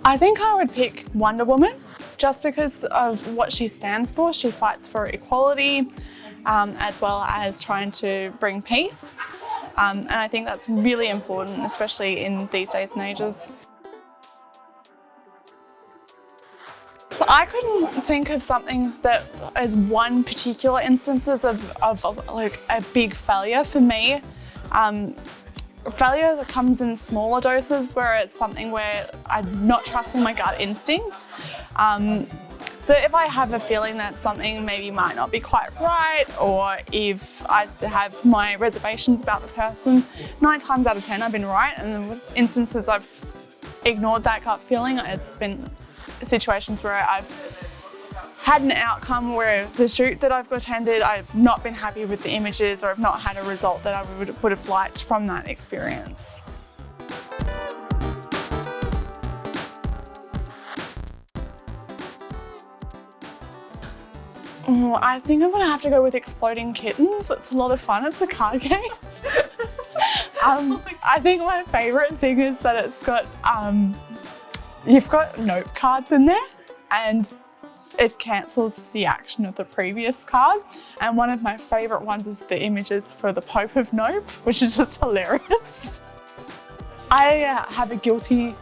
I think I would pick Wonder Woman just because of what she stands for. She fights for equality as well as trying to bring peace. And I think that's really important, especially in these days and ages. So I couldn't think of something that is one particular instances of like a big failure for me. Failure that comes in smaller doses where it's something where I'm not trusting my gut instinct. So if I have a feeling that something maybe might not be quite right, or if I have my reservations about the person, 9 times out of 10 I've been right, and the instances I've ignored that gut feeling, it's been situations where I've had an outcome where the shoot that I've attended, I've not been happy with the images, or I've not had a result that I would have liked from that experience. I think I'm gonna have to go with Exploding Kittens. It's a lot of fun, it's a card game. I think my favourite thing is that it's got, you've got note cards in there, and it cancels the action of the previous card. And one of my favourite ones is the images for the Pope of Nope, which is just hilarious. I have a guilty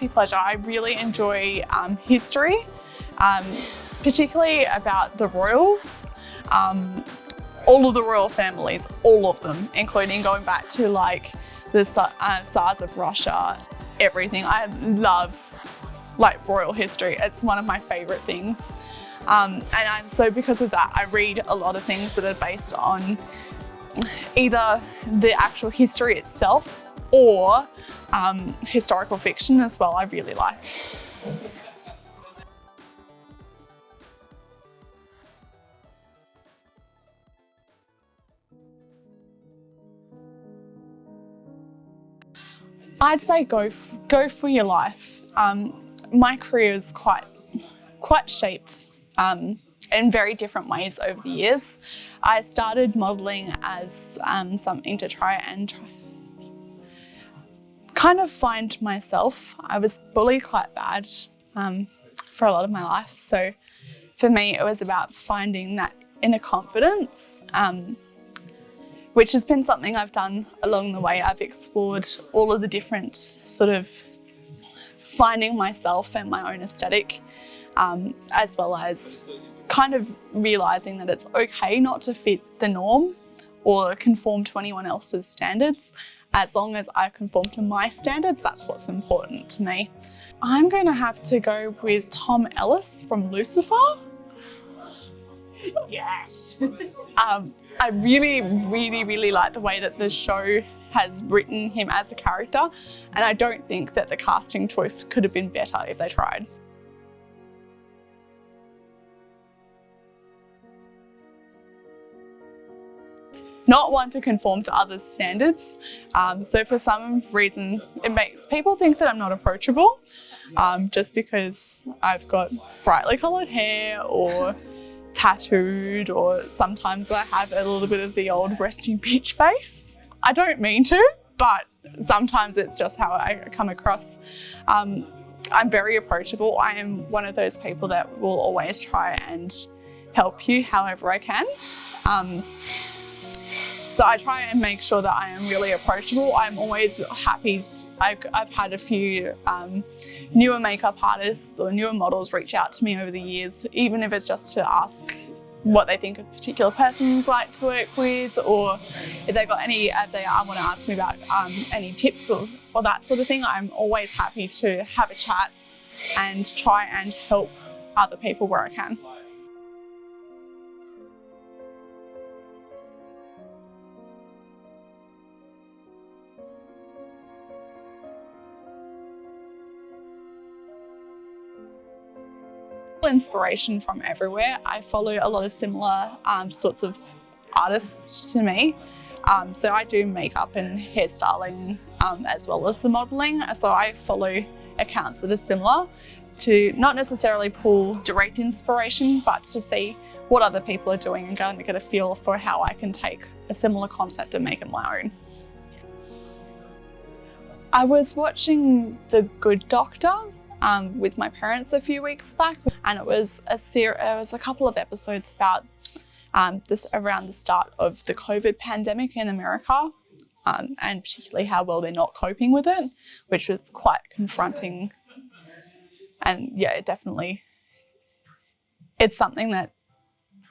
pleasure. I really enjoy history, particularly about the royals. All of the royal families, all of them, including going back to like the Tsars of Russia, everything. I love like royal history. It's one of my favourite things. So because of that, I read a lot of things that are based on either the actual history itself or historical fiction as well. I really like. I'd say go for your life. My career is quite shaped in very different ways over the years. I started modelling as something to try and kind of find myself. I was bullied quite bad for a lot of my life, so for me it was about finding that inner confidence, which has been something I've done along the way. I've explored all of the different sort of finding myself and my own aesthetic, as well as kind of realising that it's okay not to fit the norm or conform to anyone else's standards. As long as I conform to my standards, that's what's important to me. I'm going to have to go with Tom Ellis from Lucifer. Yes! I really like the way that the show has written him as a character, and I don't think that the casting choice could have been better if they tried. Not one to conform to others' standards. So for some reasons, it makes people think that I'm not approachable, just because I've got brightly coloured hair or tattooed, or sometimes I have a little bit of the old resting bitch face. I don't mean to, but sometimes it's just how I come across. I'm very approachable. I am one of those people that will always try and help you however I can. So I try and make sure that I am really approachable. I'm always happy. I've had a few newer makeup artists or newer models reach out to me over the years, even if it's just to ask what they think a particular person's like to work with, or if they got any, if they want to ask me about any tips or that sort of thing. I'm always happy to have a chat and try and help other people where I can. Inspiration from everywhere. I follow a lot of similar sorts of artists to me. So I do makeup and hairstyling as well as the modelling. So I follow accounts that are similar, to not necessarily pull direct inspiration, but to see what other people are doing and going to get a feel for how I can take a similar concept and make it my own. I was watching The Good Doctor with my parents a few weeks back, and it was a couple of episodes about around the start of the COVID pandemic in America, and particularly how well they're not coping with it, which was quite confronting. And yeah, it's something that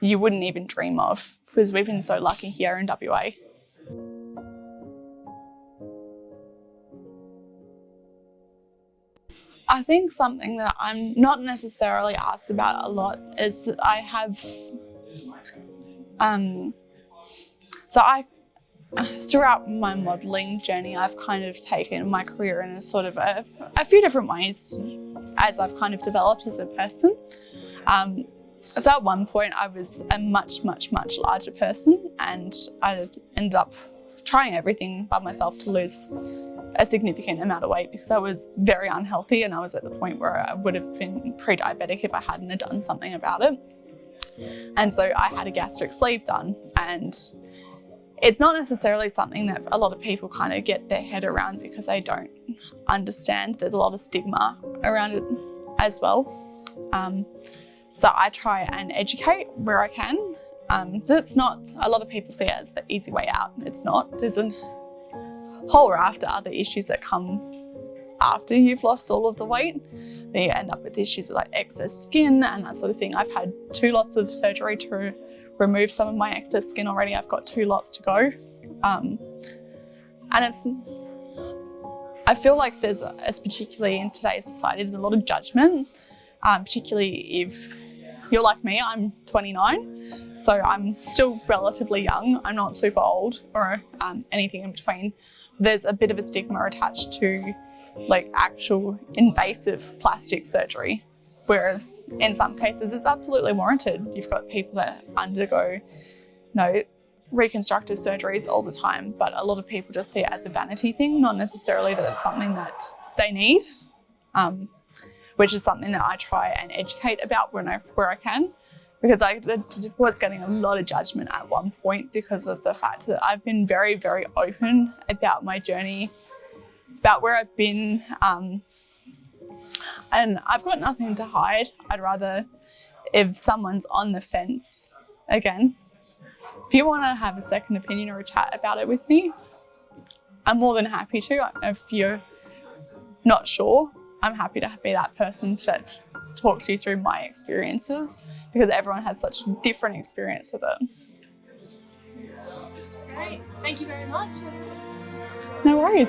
you wouldn't even dream of, because we've been so lucky here in WA. I think something that I'm not necessarily asked about a lot is that I have, throughout my modelling journey, I've kind of taken my career in a sort of a few different ways as I've kind of developed as a person. So at one point I was a much larger person, and I ended up trying everything by myself to lose a significant amount of weight because I was very unhealthy, and I was at the point where I would have been pre-diabetic if I hadn't have done something about it. And so I had a gastric sleeve done, and it's not necessarily something that a lot of people kind of get their head around because they don't understand. There's a lot of stigma around it as well. So I try and educate where I can. So it's not, a lot of people see it as the easy way out. It's not. There's a whole raft of other issues that come after you've lost all of the weight. You end up with issues with like excess skin and that sort of thing. I've had 2 lots of surgery to remove some of my excess skin already. I've got 2 lots to go. And I feel like there's particularly in today's society, there's a lot of judgment, particularly if you're like me. I'm 29, so I'm still relatively young. I'm not super old or anything in between. There's a bit of a stigma attached to like actual invasive plastic surgery, where in some cases it's absolutely warranted. You've got people that undergo, reconstructive surgeries all the time, but a lot of people just see it as a vanity thing, not necessarily that it's something that they need, which is something that I try and educate about where I can, because I was getting a lot of judgment at one point because of the fact that I've been very, very open about my journey, about where I've been, and I've got nothing to hide. I'd rather, if someone's on the fence, again, if you want to have a second opinion or a chat about it with me, I'm more than happy to. If you're not sure, I'm happy to be that person to talk to you through my experiences, because everyone has such a different experience with it. Great, thank you very much. No worries.